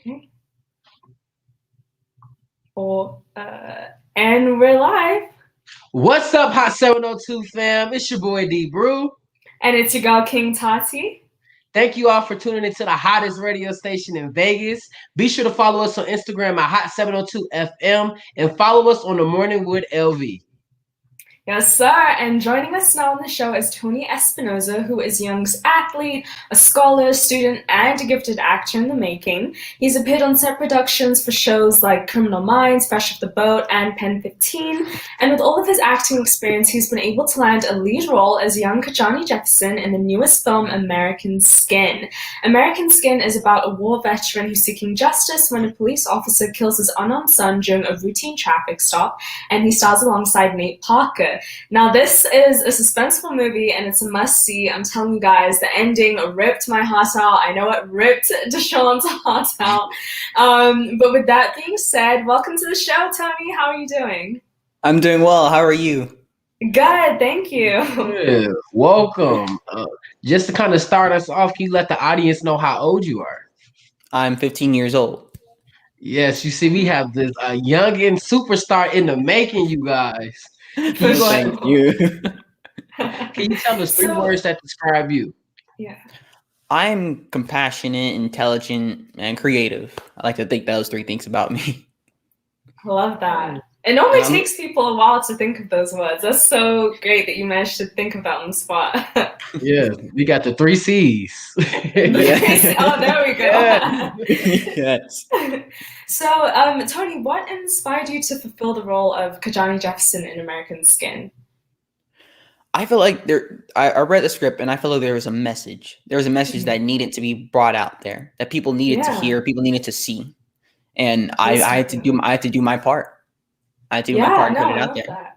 Okay. And we're live. What's up, Hot 702 fam? It's your boy BREW. And it's your girl, King TATIE. Thank you all for tuning into the hottest radio station in Vegas. Be sure to follow us on Instagram at Hot702FM and follow us on the Morningwood LV. Yes, sir. And joining us now on the show is Tony Espinosa, who is Young's athlete, a scholar, student, and a gifted actor in the making. He's appeared on set productions for shows like Criminal Minds, Fresh Off the Boat, and Pen 15. And with all of his acting experience, he's been able to land a lead role as young Johnny Jefferson in the newest film, American Skin. American Skin is about a war veteran who's seeking justice when a police officer kills his unarmed son during a routine traffic stop, and he stars alongside Nate Parker. Now, this is a suspenseful movie, and it's a must-see. I'm telling you guys, the ending ripped my heart out. I know it ripped Deshaun's heart out. But with that being said, welcome to the show, Tony. How are you doing? I'm doing well. How are you? Good, thank you. Yeah, welcome. Just to kind of start us off, can you let the audience know how old you are? I'm 15 years old. Yes, you see, we have this youngin' superstar in the making, you guys. Thank you. Can you tell us three words that describe you? Yeah. I'm compassionate, intelligent, and creative. I like to think those three things about me. I love that. It normally takes people a while to think of those words. That's so great that you managed to think of that on the spot. Yeah, we got the 3 C's. Oh, there we go. Yeah. Yes. So, Tony, what inspired you to fulfill the role of Johnny Jefferson in American Skin? I feel like I read the script and I feel like there was a message. There was a message that needed to be brought out there, that people needed to hear, people needed to see. And I had to do my part. I had to do my part and put it out there. That.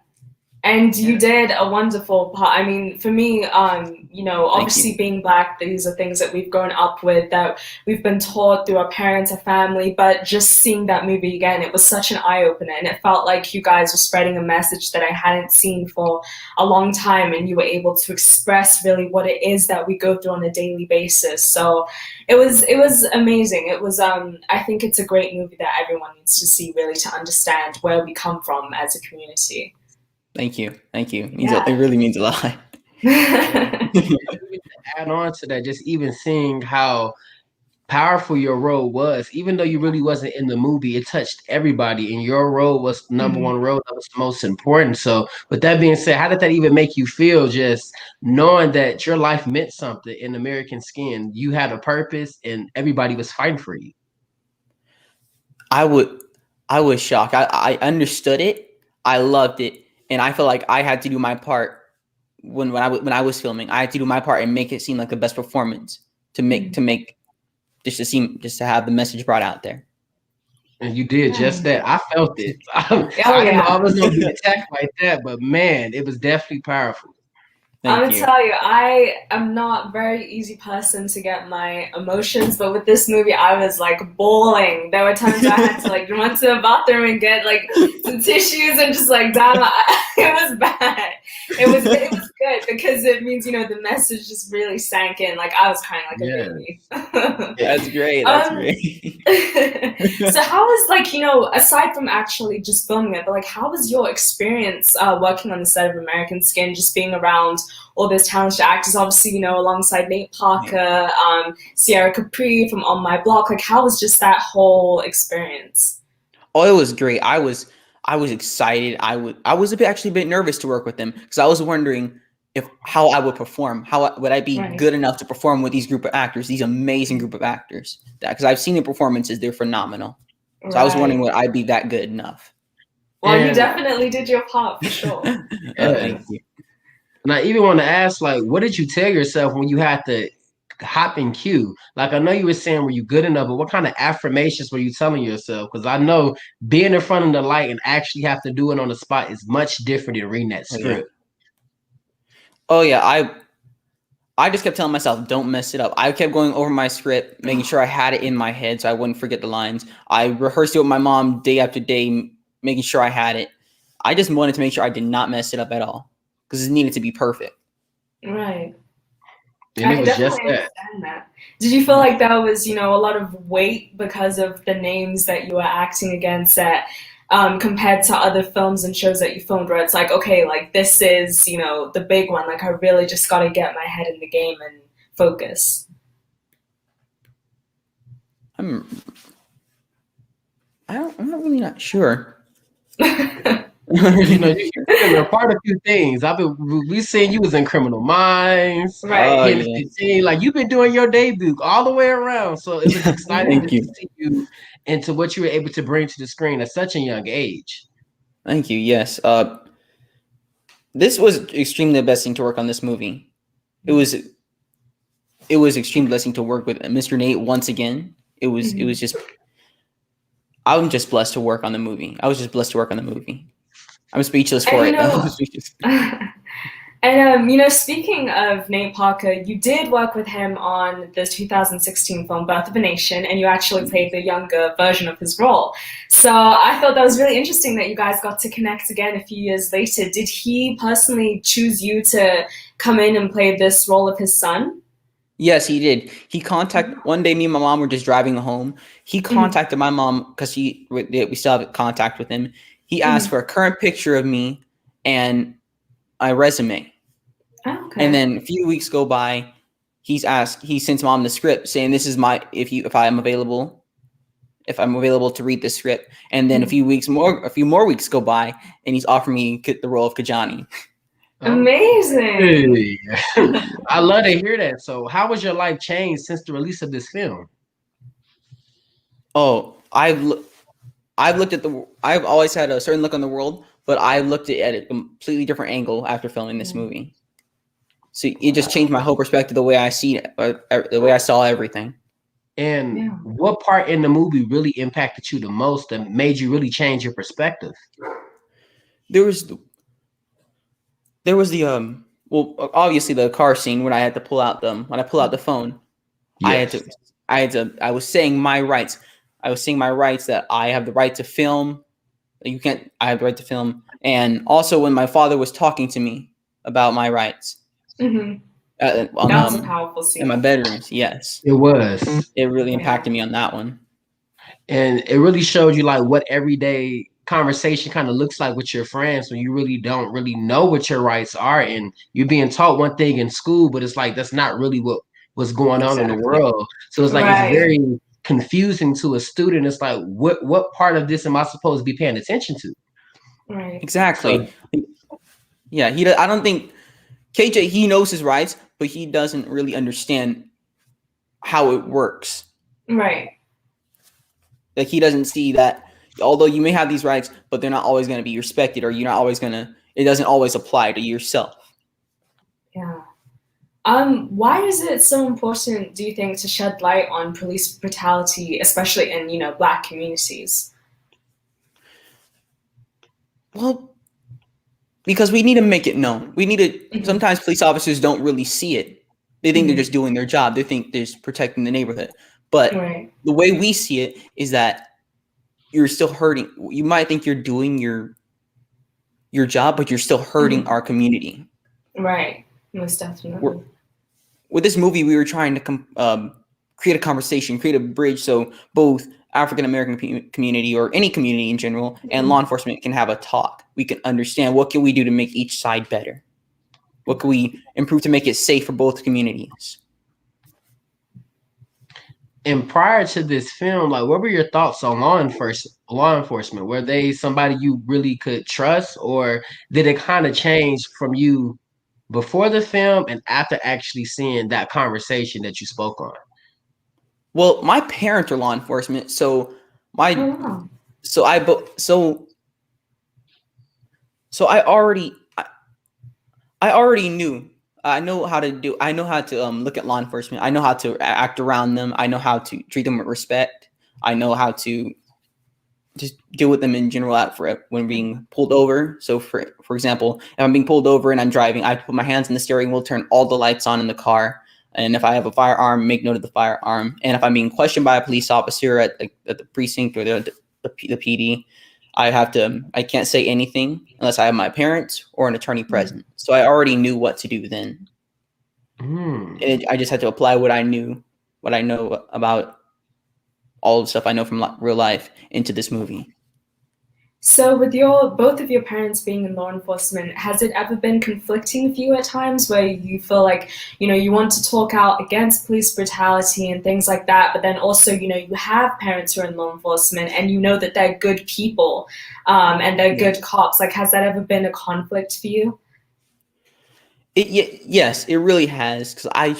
And you did a wonderful part. I mean, for me, obviously being Black, these are things that we've grown up with, that we've been taught through our parents, our family, but just seeing that movie again, it was such an eye-opener, and it felt like you guys were spreading a message that I hadn't seen for a long time, and you were able to express really what it is that we go through on a daily basis. So it was amazing. It was, I think it's a great movie that everyone needs to see, really, to understand where we come from as a community. Thank you. It really means a lot. Add on to that, just even seeing how powerful your role was, even though you really wasn't in the movie, it touched everybody, and your role was number one role that was the most important. So with that being said, how did that even make you feel, just knowing that your life meant something in American Skin? You had a purpose and everybody was fighting for you. I was shocked. I understood it. I loved it. And I feel like I had to do my part when I was filming. I had to do my part and make it seem like the best performance to have the message brought out there. And you did just that. I felt it. I didn't know I was going to be attacked like that, but man, it was definitely powerful. I'm gonna tell you, I am not a very easy person to get my emotions, but with this movie, I was like bawling. There were times I had to like run to the bathroom and get like some tissues and just like damn, it was bad. It was good because it means, the message just really sank in. Like I was crying like a baby. That's great. That's great. So how was aside from actually just filming it, but like how was your experience working on the set of American Skin, just being around all those talented actors, obviously, alongside Nate Parker, Sierra Capri from On My Block? Like, how was just that whole experience? Oh, it was great. I was excited. I was actually a bit nervous to work with them because I was wondering how I would perform. How would I be good enough to perform with these group of actors, these amazing group of actors? Because I've seen their performances; they're phenomenal. So I was wondering, would I be that good enough? Well, you definitely did your part for sure. Thank you. And I even want to ask, like, what did you tell yourself when you had to hop in queue? Like, I know you were saying, were you good enough, but what kind of affirmations were you telling yourself? Because I know being in front of the light and actually have to do it on the spot is much different than reading that script. Oh yeah, I just kept telling myself, don't mess it up. I kept going over my script, making sure I had it in my head so I wouldn't forget the lines. I rehearsed it with my mom day after day, making sure I had it. I just wanted to make sure I did not mess it up at all because it needed to be perfect. Right. And I it can was just definitely that. understand that. Did you feel like that was, a lot of weight because of the names that you were acting against that compared to other films and shows that you filmed where it's like, okay, like this is, the big one. Like I really just got to get my head in the game and focus. I'm not really not sure. You've been a part of a few things. We seen you was in Criminal Minds, Right. Hidden 15. Like you've been doing your debut all the way around. So it was exciting Thank to you. see you into what you were able to bring to the screen at such a young age. Thank you. Yes. This was extremely blessing to work on this movie. It was extremely blessing to work with Mr. Nate once again. It was just I'm just blessed to work on the movie. I was just blessed to work on the movie. I'm speechless for it. And speaking of Nate Parker, you did work with him on the 2016 film Birth of a Nation, and you actually played the younger version of his role. So I thought that was really interesting that you guys got to connect again a few years later. Did he personally choose you to come in and play this role of his son? Yes, he did. One day, me and my mom were just driving home. He contacted my mom because we still have contact with him. He asked for a current picture of me and my resume. Oh, okay. And then a few weeks go by, he sends mom the script saying this is if I'm available to read this script. And then a few more weeks go by and he's offering me the role of Kajani. Amazing. Hey. I love to hear that. So how was your life changed since the release of this film? Oh, I've looked at I've always had a certain look on the world, but I looked at a completely different angle after filming this movie. So it just changed my whole perspective, the way I see it, the way I saw everything. And what part in the movie really impacted you the most and made you really change your perspective? There was obviously the car scene when I pull out the phone. Yes. I was saying my rights. I was saying my rights, that I have the right to film. I have the right to film. And also when my father was talking to me about my rights. That was a powerful scene. In my bedrooms, yes. It was. It really impacted me on that one. And it really showed you like what everyday conversation kind of looks like with your friends when you really don't really know what your rights are, and you're being taught one thing in school, but it's like that's not really what's going on in the world. So it's like it's very confusing to a student. It's like what part of this am I supposed to be paying attention to? Right. Exactly. So, yeah, I don't think KJ, he knows his rights, but he doesn't really understand how it works. Right. Like he doesn't see that although you may have these rights, but they're not always going to be respected, or you're not always it doesn't always apply to yourself. Yeah. Why is it so important, do you think, to shed light on police brutality, especially in, Black communities? Well, because we need to make it known. We need to. Sometimes police officers don't really see it. They think they're just doing their job. They think they're just protecting the neighborhood. But the way we see it is that you're still hurting. You might think you're doing your job, but you're still hurting our community. Right. Most definitely. With this movie, we were trying to create a conversation, create a bridge, so both African American community, or any community in general, and law enforcement can have a talk. We can understand what can we do to make each side better. What can we improve to make it safe for both communities? And prior to this film, like, what were your thoughts on law enforcement? Were they somebody you really could trust, or did it kind of change from you before the film and after actually seeing that conversation that you spoke on? Well, my parents are law enforcement, so I already knew. I know how to look at law enforcement. I know how to act around them. I know how to treat them with respect. I know how to just deal with them in general when being pulled over. So for example, if I'm being pulled over and I'm driving, I put my hands on the steering wheel, turn all the lights on in the car. And if I have a firearm, make note of the firearm. And if I'm being questioned by a police officer at the precinct or the PD, I can't say anything unless I have my parents or an attorney present. So I already knew what to do then. And I just had to apply what I know about all the stuff I know from real life into this movie. So with both of your parents being in law enforcement, has it ever been conflicting for you at times where you feel like, you want to talk out against police brutality and things like that, but then also, you have parents who are in law enforcement and you know that they're good people, and they're good cops. Like, has that ever been a conflict for you? Yes, it really has, because when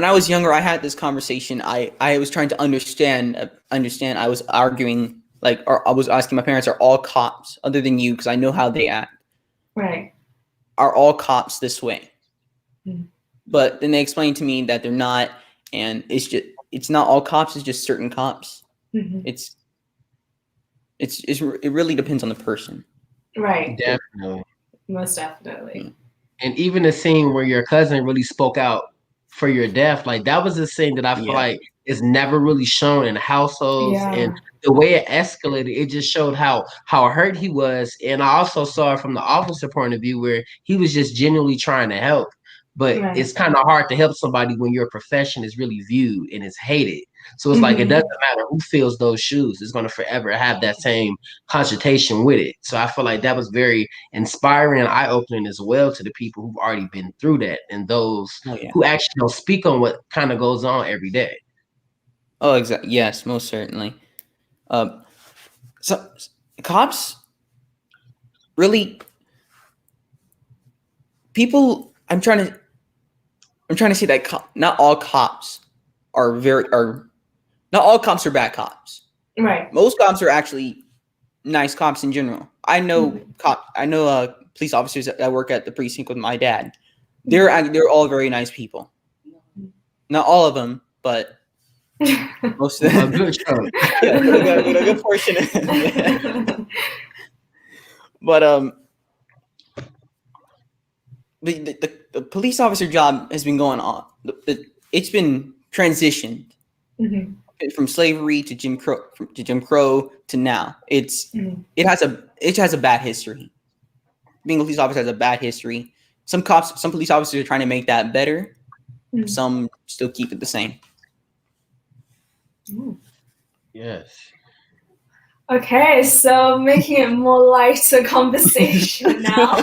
I was younger, I had this conversation. I was trying to understand. I was arguing, or I was asking my parents, are all cops, other than you, because I know how they act, right, are all cops this way? Mm-hmm. But then they explained to me that they're not, and it's not all cops. It's just certain cops. Mm-hmm. It really depends on the person. Right. Definitely. Most definitely. And even the scene where your cousin really spoke out for your death, like that was a scene that I feel like is never really shown in households. And the way it escalated, it just showed how hurt he was. And I also saw it from the officer point of view where he was just genuinely trying to help. But it's kind of hard to help somebody when your profession is really viewed and is hated. So it's like, it doesn't matter who fills those shoes. It's going to forever have that same connotation with it. So I feel like that was very inspiring and eye-opening as well to the people who've already been through that and those who actually don't speak on what kind of goes on every day. Oh, exactly. Yes, most certainly. So cops really, people, I'm trying to say that not all cops not all cops are bad cops. Right. Most cops are actually nice cops in general. I know police officers that work at the precinct with my dad. They're all very nice people. Not all of them, but most of them. A good chunk. a good portion. But the police officer job has been going on. It's been transitioned from slavery to Jim Crow to now. It has a bad history. Being a police officer has a bad history. Some police officers are trying to make that better. Some still keep it the same. Yes. Okay, so making it more lighter conversation now.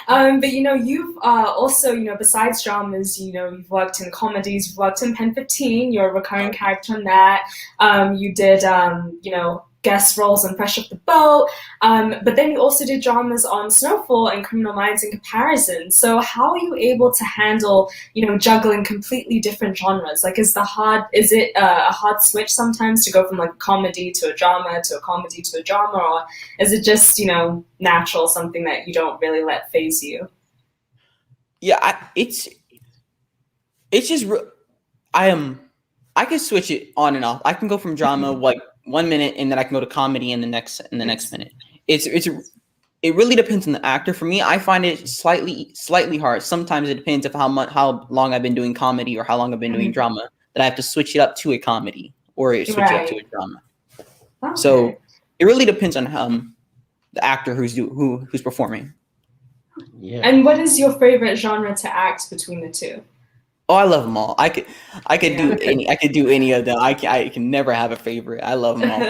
But you've also, besides dramas, you've worked in comedies, you've worked in Pen 15, you're a recurring character in that. You did, guest roles on Fresh Off the Boat. But then you also did dramas on Snowfall and Criminal Minds in comparison. So how are you able to handle, juggling completely different genres? Like, is it a hard switch sometimes to go from like a comedy to a drama to a comedy to a drama, or is it just, natural, something that you don't really let phase you? Yeah, it's just, I can switch it on and off. I can go from drama like 1 minute and then I can go to comedy in the next minute. It really depends on the actor. For me, I find it slightly hard. Sometimes it depends of how long I've been doing comedy or how long I've been doing drama, that I have to switch it up to a comedy or switch it up to a drama. Okay. So it really depends on the actor who's performing. Yeah. And what is your favorite genre to act between the two? Oh, I love them all. I could do any. I could do any of them. I can never have a favorite. I love them all.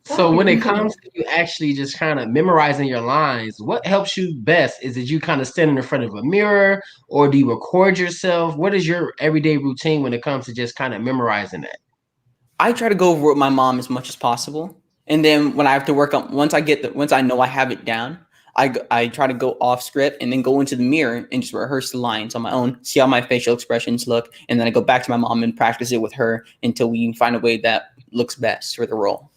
So when it comes to you actually just kind of memorizing your lines, what helps you best? Is it you kind of standing in front of a mirror, or do you record yourself? What is your everyday routine when it comes to just kind of memorizing that? I try to go over with my mom as much as possible, and then when I have to work on once I know I have it down, I try to go off script and then go into the mirror and just rehearse the lines on my own, see how my facial expressions look, and then I go back to my mom and practice it with her until we find a way that looks best for the role.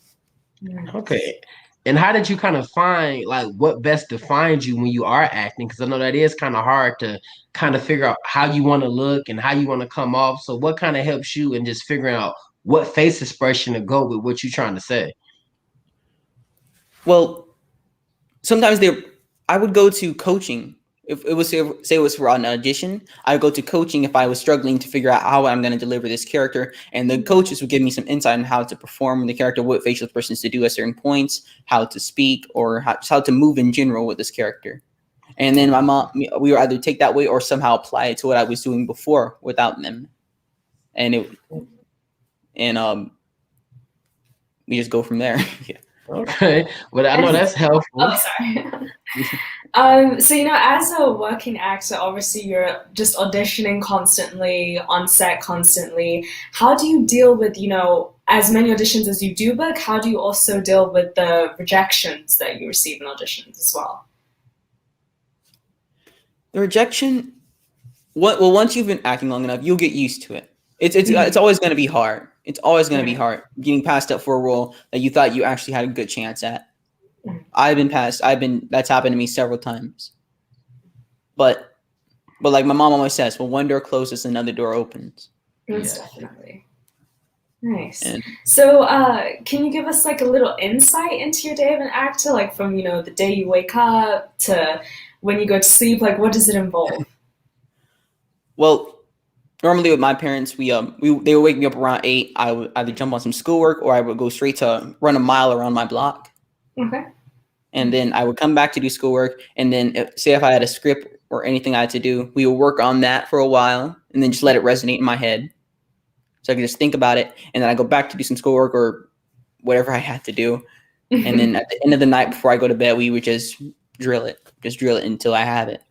Okay. And how did you kind of find like what best defines you when you are acting? Because I know that is kind of hard to kind of figure out how you want to look and how you want to come off. So what kind of helps you in just figuring out what face expression to go with what you're trying to say? Well, sometimes I would go to coaching. If it was say it was for an audition, I would go to coaching if I was struggling to figure out how I'm going to deliver this character, and the coaches would give me some insight on how to perform the character, what facial expressions to do at certain points, how to speak, or how to move in general with this character. And then my mom, we would either take that way or somehow apply it to what I was doing before without them. And we just go from there. Yeah. Okay, but I know that's helpful. Oh, sorry. So, as a working actor, obviously you're just auditioning constantly, on set constantly. How do you deal with, as many auditions as you do book? How do you also deal with the rejections that you receive in auditions as well? The rejection, once you've been acting long enough, you'll get used to it. It's always going to be hard. It's always going to be hard getting passed up for a role that you thought you actually had a good chance at. That's happened to me several times. But like my mom always says, when one door closes, another door opens. Yes, definitely. Nice. So, can you give us like a little insight into your day of an actor, like from the day you wake up to when you go to sleep? Like, what does it involve? Well, normally with my parents, they would wake me up around 8. I would either jump on some schoolwork or I would go straight to run a mile around my block. Okay. And then I would come back to do schoolwork. And then say if I had a script or anything I had to do, we would work on that for a while and then just let it resonate in my head. So I could just think about it. And then I go back to do some schoolwork or whatever I had to do. And then at the end of the night before I go to bed, we would just drill it until I have it.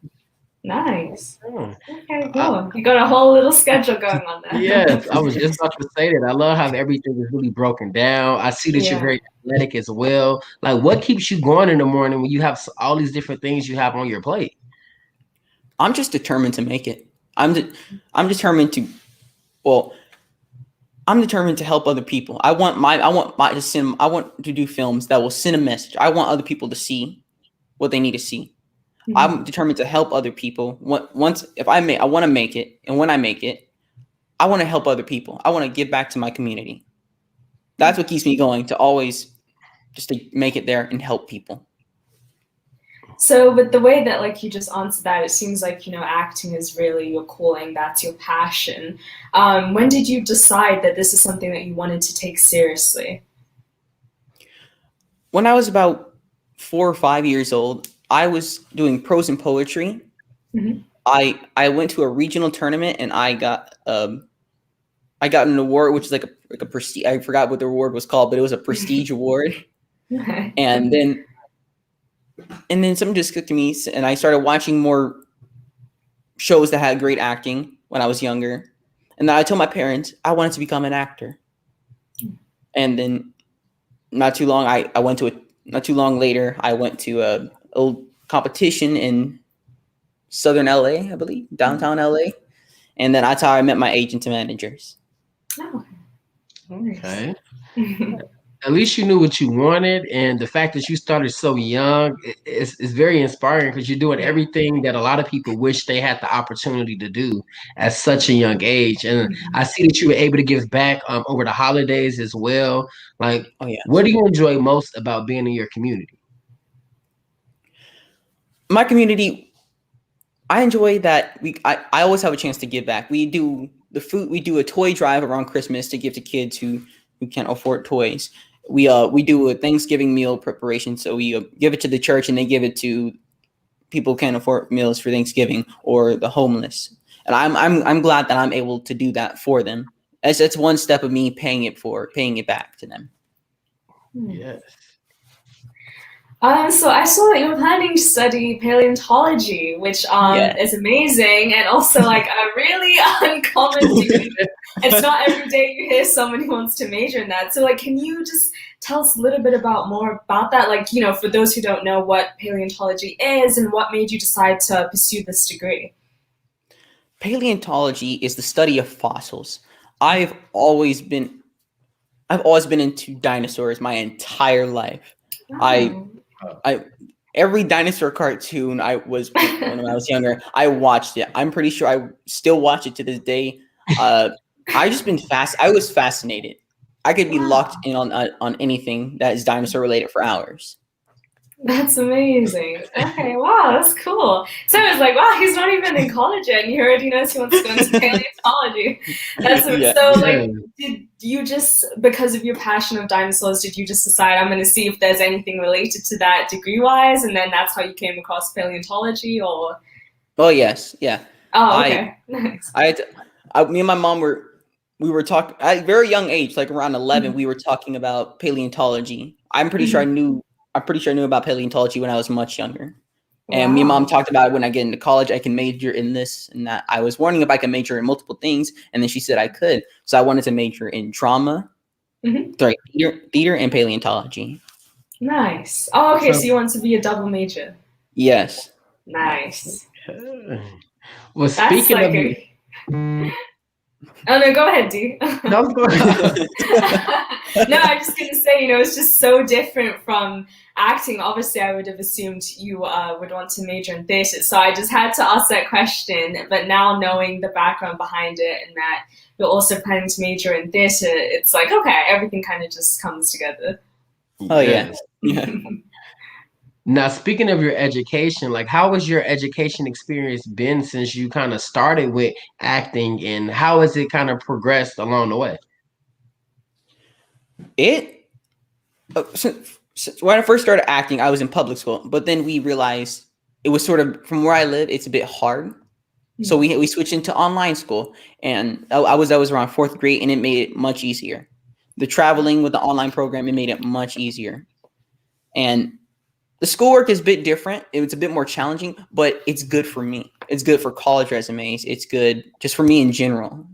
Nice. Okay, cool. You got a whole little schedule going on there. Yes, I was just about to say that. I love how everything is really broken down. I see that you're very athletic as well. Like, what keeps you going in the morning when you have all these different things you have on your plate? I'm just determined to make it. I'm determined to help other people. I want to do films that will send a message. I want other people to see what they need to see. Mm-hmm. I'm determined to help other people. I want to make it, and when I make it, I want to help other people. I want to give back to my community. That's what keeps me going, to always just to make it there and help people. So with the way that like you just answered that, it seems like acting is really your calling. That's your passion. When did you decide that this is something that you wanted to take seriously? When I was about 4 or 5 years old, I was doing prose and poetry. Mm-hmm. I went to a regional tournament and I got an award, which is like a prestige. I forgot what the award was called, but it was a prestige award. Okay. And then something just clicked to me, and I started watching more shows that had great acting when I was younger. And then I told my parents I wanted to become an actor. And then not too long later, I went to a competition in Southern LA, I believe, downtown LA. And then that's how I met my agents and managers. Oh, okay. At least you knew what you wanted, and the fact that you started so young is very inspiring, because you're doing everything that a lot of people wish they had the opportunity to do at such a young age. And I see that you were able to give back over the holidays as well. Like, what do you enjoy most about being in your community? My community, I enjoy that I always have a chance to give back. We do a toy drive around Christmas to give to kids who can't afford toys. We do a Thanksgiving meal preparation, so we give it to the church and they give it to people who can't afford meals for Thanksgiving or the homeless. And I'm glad that I'm able to do that for them. It's one step of me paying it back to them. Yes. So I saw that you were planning to study paleontology, which is amazing, and also like a really uncommon degree. It's not every day you hear someone who wants to major in that. So like, can you just tell us a little bit more about that? Like, for those who don't know what paleontology is and what made you decide to pursue this degree. Paleontology is the study of fossils. I've always been into dinosaurs my entire life. Oh. Every dinosaur cartoon when I was younger, I watched it. I'm pretty sure I still watch it to this day. I was fascinated. I could be locked in on anything that is dinosaur related for hours. That's amazing. Okay, wow, that's cool. So I was like, wow, he's not even in college yet, and he already knows he wants to go into paleontology. Yeah. So. Yeah. Like, did you just, because of your passion of dinosaurs, did you just decide I'm going to see if there's anything related to that degree-wise, and then that's how you came across paleontology, or? Oh yes, yeah. Oh, I okay, nice. me and my mom we were talking at a very young age, like around 11. We were talking about paleontology. I'm pretty sure I knew about paleontology when I was much younger. And me and mom Wow. talked about it when I get into college, I can major in this and that. I was wondering if I could major in multiple things, and then she said I could. So I wanted to major in drama, theater, and paleontology. Nice. Oh, okay, so you want to be a double major. Yes. Nice. Well, That's speaking like of a. Oh no, go ahead, D. no, go ahead. No, I'm just gonna say, it's just so different from acting. Obviously, I would have assumed you would want to major in theatre, so I just had to ask that question. But now knowing the background behind it and that you're also planning to major in theatre, it's like, okay, everything kind of just comes together. Oh yeah. Now, speaking of your education, like how has your education experience been since you kind of started with acting, and how has it kind of progressed along the way? It when I first started acting, I was in public school, but then we realized it was sort of from where I live, it's a bit hard. So we switched into online school, and I was around fourth grade, and it made it much easier. The traveling with the online program, it made it much easier, and the schoolwork is a bit different. It's a bit more challenging, but it's good for me. It's good for college resumes. It's good just for me in general.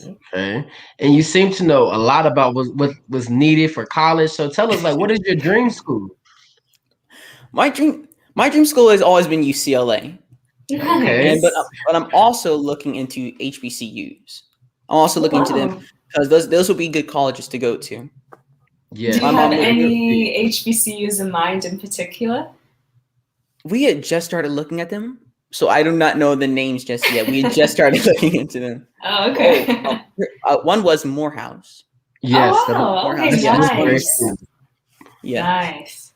Okay. And you seem to know a lot about what was needed for college. So tell us, like, what is your dream school? My dream school has always been UCLA. Okay. And but I'm also looking into HBCUs. I'm also looking into them because those will be good colleges to go to. Yeah. Do you My have mom would. any HBCUs in mind in particular? We had just started looking at them, so I do not know the names just yet. We had just started looking into them. Oh, okay. One was Morehouse. Yes. Oh, wow. Okay, Morehouse. Yes, nice. Yeah. Nice.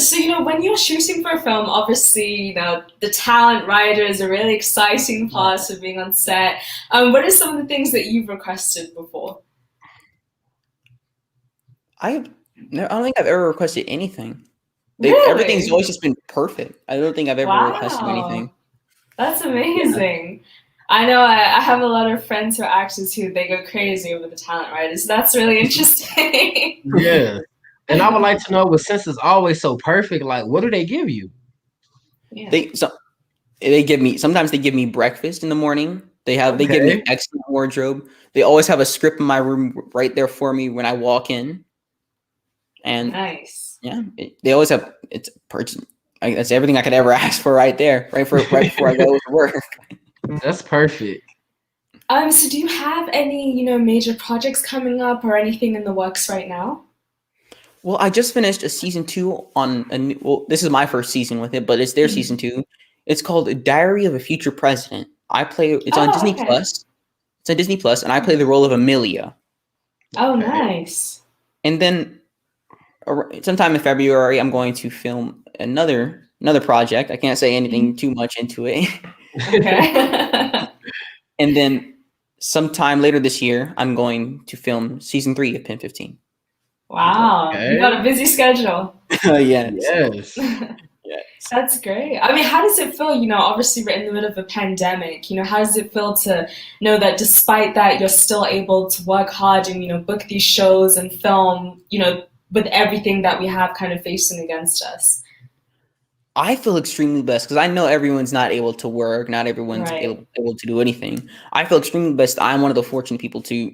So, when you're shooting for a film, obviously, the talent writers are really exciting parts of being on set. What are some of the things that you've requested before? I don't think I've ever requested anything. Really? Everything's always just been perfect. I don't think I've ever requested anything. That's amazing. I know I have a lot of friends who are actors who they go crazy over the talent writers. That's really interesting. Yeah. And I would like to know, but since it's always so perfect, like what do they give you? Yeah. Sometimes they give me breakfast in the morning. They give me excellent wardrobe. They always have a script in my room right there for me when I walk in. And nice. Yeah, they always have that's everything I could ever ask for right there, right before I go to work. That's perfect. So do you have any, major projects coming up or anything in the works right now? Well, I just finished a season 2 this is my first season with it, but it's their season 2. It's called Diary of a Future President. It's on Disney Plus. It's on Disney Plus, and I play the role of Amelia. Oh, nice. And then sometime in February, I'm going to film another project. I can't say anything too much into it. Okay. And then sometime later this year, I'm going to film season 3 of Pen 15. Wow, you got a busy schedule. Yes. Yes. That's great. I mean, how does it feel, obviously we're in the middle of a pandemic, how does it feel to know that despite that you're still able to work hard and, book these shows and film, with everything that we have kind of facing against us? I feel extremely blessed because I know everyone's not able to work, not everyone's able to do anything. I feel extremely blessed. I'm one of the fortunate people to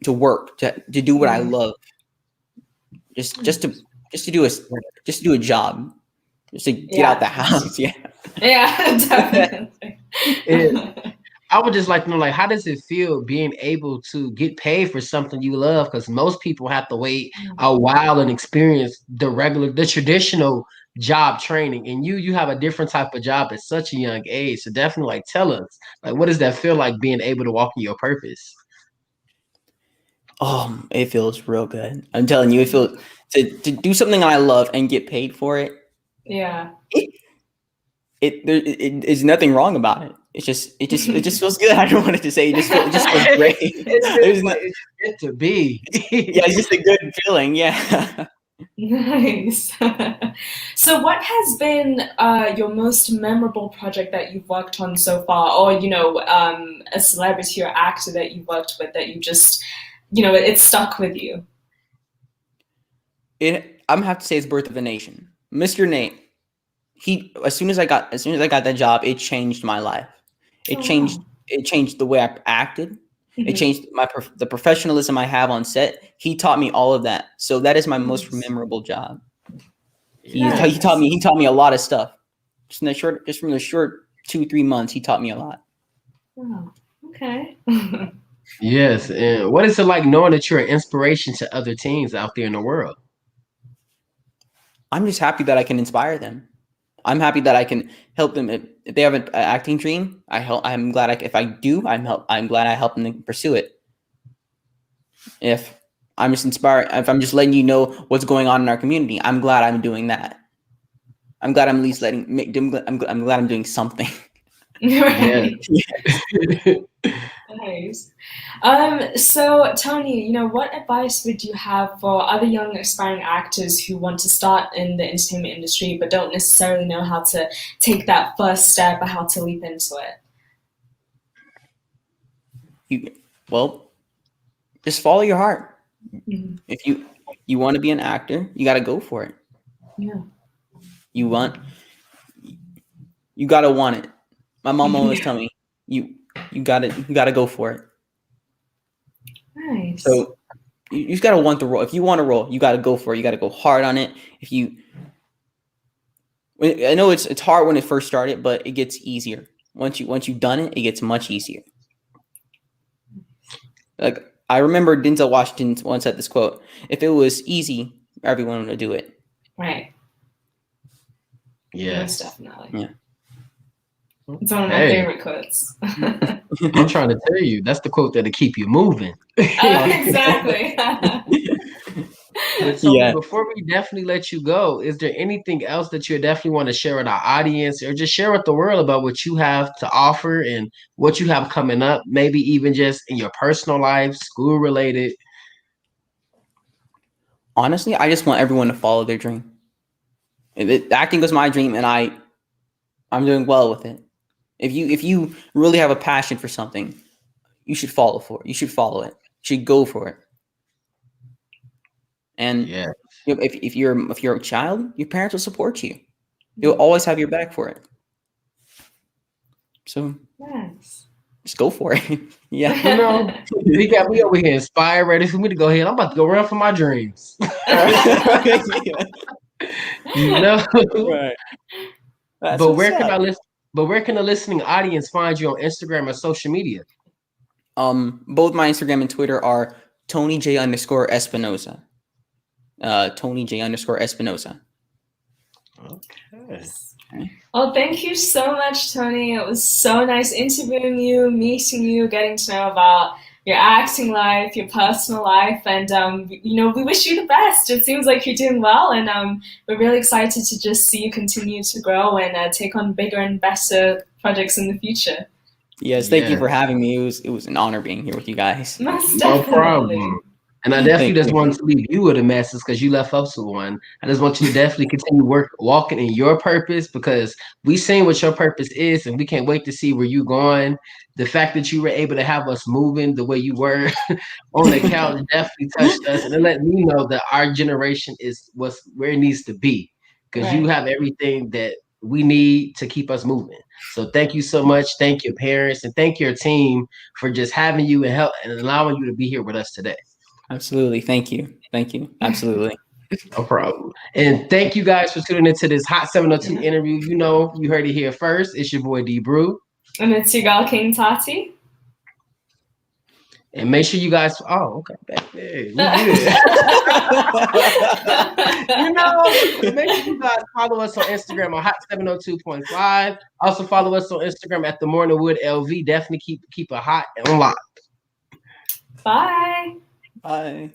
work, to do what I love. Just to do a job. Just to get out the house. Yeah. Yeah, definitely. I would just like to know, like, how does it feel being able to get paid for something you love? Because most people have to wait a while and experience the traditional job training, and you have a different type of job at such a young age. So definitely, like, tell us, like, what does that feel like being able to walk in your purpose? It feels real good. I'm telling you, it feels to do something I love and get paid for it. Yeah. There's nothing wrong about it. It just feels good. I don't want it to say it just feels great. It's good to be. Yeah, it's just a good feeling. Yeah. Nice. So what has been your most memorable project that you've worked on so far, or a celebrity or actor that you worked with that you just it stuck with you? I'm gonna have to say it's Birth of a Nation. Mr. Nate. As soon as I got that job, it changed my life. It changed the way I acted. It changed the professionalism I have on set. He taught me all of that. So that is my most memorable job. He taught me a lot of stuff. Just from the short 2-3 months, he taught me a lot. Oh, okay. Yes, and what is it like knowing that you're an inspiration to other teens out there in the world? I'm just happy that I can inspire them. I'm happy that I can help them if they have an acting dream. I'm glad if I do, I'm glad I help them to pursue it. If I'm just inspired, if I'm just letting you know what's going on in our community, I'm glad I'm doing that. I'm glad I'm at least I'm glad I'm doing something. Right. Nice. So Tony, what advice would you have for other young aspiring actors who want to start in the entertainment industry but don't necessarily know how to take that first step or how to leap into it? Just follow your heart. Mm-hmm. If you want to be an actor, you got to go for it. Yeah. You got to want it. My mom always tell me, you got to go for it. Nice. So you just got to want the role. If you want a role, you got to go for it. You got to go hard on it. I know it's hard when it first started, but it gets easier. Once you've done it, it gets much easier. Like I remember Denzel Washington once said this quote: "If it was easy, everyone would do it." Right. Yes. Most definitely. Yeah. It's one of my favorite quotes. I'm trying to tell you, that's the quote that'll keep you moving. Exactly. But so before we definitely let you go, is there anything else that you definitely want to share with our audience or just share with the world about what you have to offer and what you have coming up, maybe even just in your personal life, school related? Honestly, I just want everyone to follow their dream. Acting was my dream, and I'm doing well with it. If you really have a passion for something, you should follow for it. You should follow it. You should go for it. And if you're a child, your parents will support you. They'll always have your back for it. So nice. Just go for it. Yeah. You got me over here inspired, ready for me to go ahead. I'm about to go run for my dreams. Right. But where can I listen? But where can the listening audience find you on Instagram or social media? Both my Instagram and Twitter are TonyJ_Espinosa. TonyJ_Espinosa. Okay. Well, thank you so much, Tony. It was so nice interviewing you, meeting you, getting to know about your acting life, your personal life, and we wish you the best. It seems like you're doing well, and we're really excited to just see you continue to grow and take on bigger and better projects in the future. Yes, thank you for having me. It was an honor being here with you guys. No problem. And I definitely just wanted to leave you with a message because you left us with one. I just want you to definitely continue walking in your purpose because we seen what your purpose is and we can't wait to see where you're going. The fact that you were able to have us moving the way you were on the couch definitely touched us. And it let me know that our generation is where it needs to be because you have everything that we need to keep us moving. So thank you so much. Thank your parents and thank your team for just having you and allowing you to be here with us today. Absolutely. Thank you. Absolutely. No problem. And thank you guys for tuning into this Hot 702 interview. You heard it here first. It's your boy BREW. And it's your girl King TATIE. And make sure you guys okay, back there. We good. Make sure you guys follow us on Instagram on Hot 702.5. Also follow us on Instagram at the Morningwood LV. Definitely keep it hot and locked. Bye. Bye.